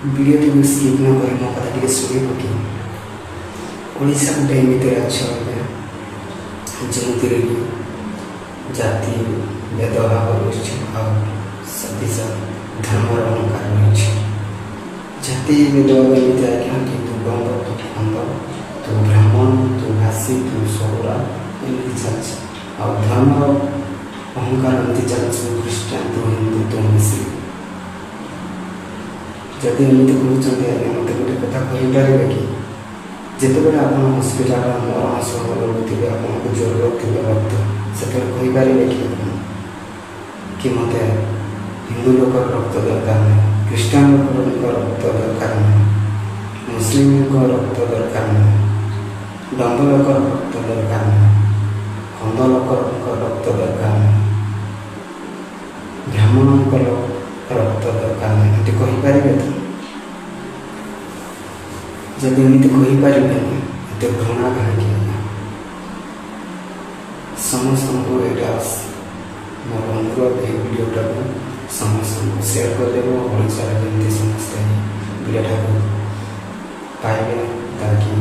Video skip न कर मो कथा टिके शुणिब कि ओडिशा गोटे एमती राज्य जो जाति भेदभाव रही धर्मर अहंकार रही जाति भेदभाव एमती आज्ञा कि तू गंग तू खंड तू ब्राह्मण तू घासी तू सौरा एमती चलती आ धर्मर अहंकार एमती चलती ख्रीष्टान तू हिंदू तू मुस्लिम जदि एमती कहते हैं मत गोटे कथा कहीपर कि जितेबाला आप हस्पिटाल मरण सह लड़ुवे आपको जरूरत थी रक्त से कहीपर कि मत हिंदू लोक रक्त दरकार नहीं ख्रीष्टान लोक रक्त दरकार नहीं मुस्लिम रक्त दरकार नहीं दंड लोक रक्त दरकार नहीं खंड लोक रक्त दरकार नहीं ब्राह्मण रक्त दरकार नहीं ये कहीपर तो जब एमती कहीपर एत घृणा कहीं समस्त को यहाँ मोर अनुरोध ये भिडियोटा को समस्त सेयार करदेव ओडार जमी समस्ते भिडियोटा को पाइबे ताकि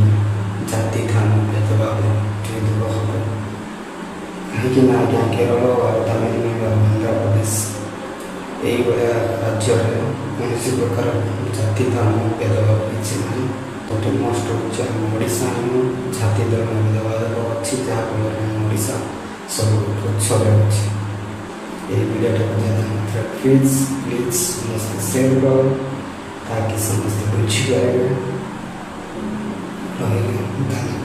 जाति धर्म भेदभाव दूर हम कहीं आज्ञा केरल और तमिलनाडु आंध्र प्रदेश यही भाया राज्य कौन प्रकार जाति धर्म भेदभाव किसी ना टोटल मोस्ट होगा ओडिशा जाति धर्म भेदभाव अच्छी जहाँफल ओडिशा सब पक्षर अच्छे ये भिडियोटा को ज़्यादा प्लीज समस्त सेयर करो ताकि समस्त बुझीपारे। धन्यवाद।